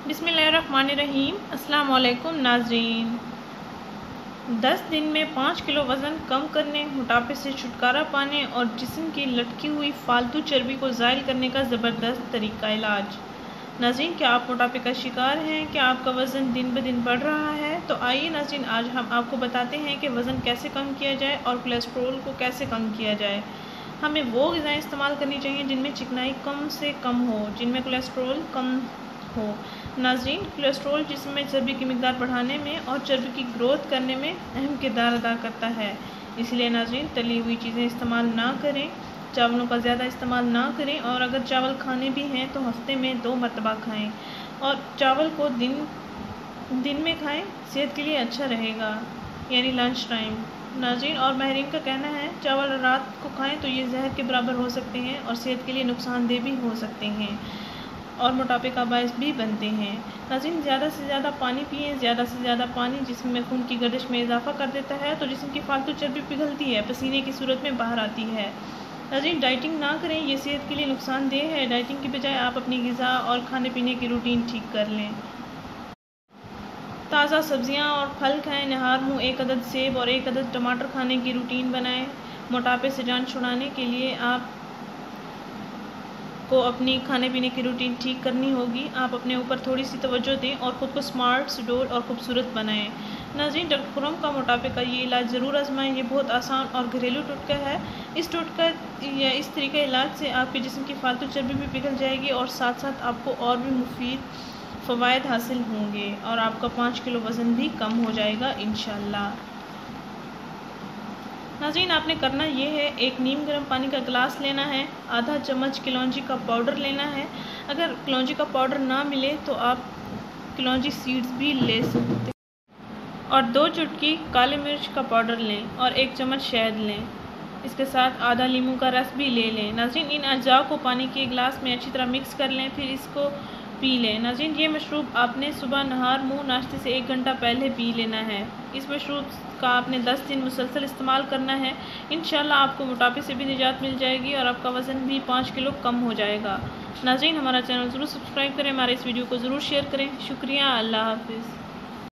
बिस्मिल्लाहिर्रहमानिर्रहीम। अस्सलाम वालेकुम नाज़रीन। 10 दिन में 5 किलो वज़न कम करने, मोटापे से छुटकारा पाने और जिस्म की लटकी हुई फालतू चर्बी को ज़ाइल करने का ज़बरदस्त तरीका इलाज। नाज़रीन, क्या आप मोटापे का शिकार हैं? क्या आपका वज़न दिन ब दिन बढ़ रहा है? तो आइए नाज़रीन, आज हम आपको बताते हैं कि वज़न कैसे कम किया जाए और कोलेस्ट्रोल को कैसे कम किया जाए। हमें वो ग़िज़ाएँ इस्तेमाल करनी चाहिए जिनमें चिकनाई कम से कम हो, जिनमें कोलेस्ट्रोल कम हो। नाज़रीन, कोलेस्ट्रोल जिस्म में चर्बी की मिकदार बढ़ाने में और चर्बी की ग्रोथ करने में अहम किरदार अदा करता है। इसलिए नाज़रीन, तली हुई चीज़ें इस्तेमाल ना करें, चावलों का ज़्यादा इस्तेमाल ना करें और अगर चावल खाने भी हैं तो हफ्ते में 2 मरतबा खाएं और चावल को दिन में खाएं, सेहत के लिए अच्छा रहेगा, यानी लंच टाइम। नाज़रीन, और माहिरीन का कहना है चावल रात को खाएं तो ये जहर के बराबर हो सकते हैं और सेहत के लिए नुकसानदेह भी हो सकते हैं और मोटापे का बायस भी बनते हैं। नाज़रीन, ज़्यादा से ज़्यादा पानी पिएं। ज़्यादा से ज़्यादा पानी जिस्म में खून की गर्दिश में इजाफा कर देता है तो जिस्म की फालतू चर्बी पिघलती है, पसीने की सूरत में बाहर आती है। नाज़रीन, डाइटिंग ना करें, ये सेहत के लिए नुकसानदेह है। डाइटिंग की बजाय आप अपनी ग़िज़ा और खाने पीने की रूटीन ठीक कर लें। ताज़ा सब्जियां और फल खाएं। नहार मुँह 1 अदद सेब और 1 अदद टमाटर खाने की रूटीन बनाएं। मोटापे से जान छुड़ाने के लिए आप को अपनी खाने पीने की रूटीन ठीक करनी होगी। आप अपने ऊपर थोड़ी सी तवज्जो दें और ख़ुद को स्मार्ट, सुडौल और खूबसूरत बनाएं। नाज़रीन, डॉक्टर खुरम का मोटापे का ये इलाज ज़रूर आजमाएं। ये बहुत आसान और घरेलू टोटका है। इस टोटका या इस तरीके इलाज से आपके जिस्म की फालतू चर्बी भी पिघल जाएगी और साथ साथ आपको और भी मुफीद फ़वाइद हासिल होंगे और आपका 5 किलो वज़न भी कम हो जाएगा इंशाअल्लाह। नाज़रीन, आपने करना ये है, एक नीम गर्म पानी का गिलास लेना है, आधा चम्मच कलौंजी का पाउडर लेना है। अगर कलौंजी का पाउडर ना मिले तो आप कलौंजी सीड्स भी ले सकते हैं और 2 चुटकी काली मिर्च का पाउडर लें और 1 चम्मच शहद लें। इसके साथ आधा नींबू का रस भी ले लें। नाज़रीन, इन अज्जा को पानी के गिलास में अच्छी तरह मिक्स कर लें, फिर इसको पी लें। नाज़रीन, ये मशरूब आपने सुबह नहार मुँह नाश्ते से 1 घंटा पहले पी लेना है। इस मशरूब का आपने 10 दिन मुसलसल इस्तेमाल करना है। इंशाल्लाह आपको मोटापे से भी निजात मिल जाएगी और आपका वज़न भी 5 किलो कम हो जाएगा। नाज़रीन, हमारा चैनल ज़रूर सब्सक्राइब करें, हमारे इस वीडियो को ज़रूर शेयर करें। शुक्रिया। अल्लाह हाफ़िज़।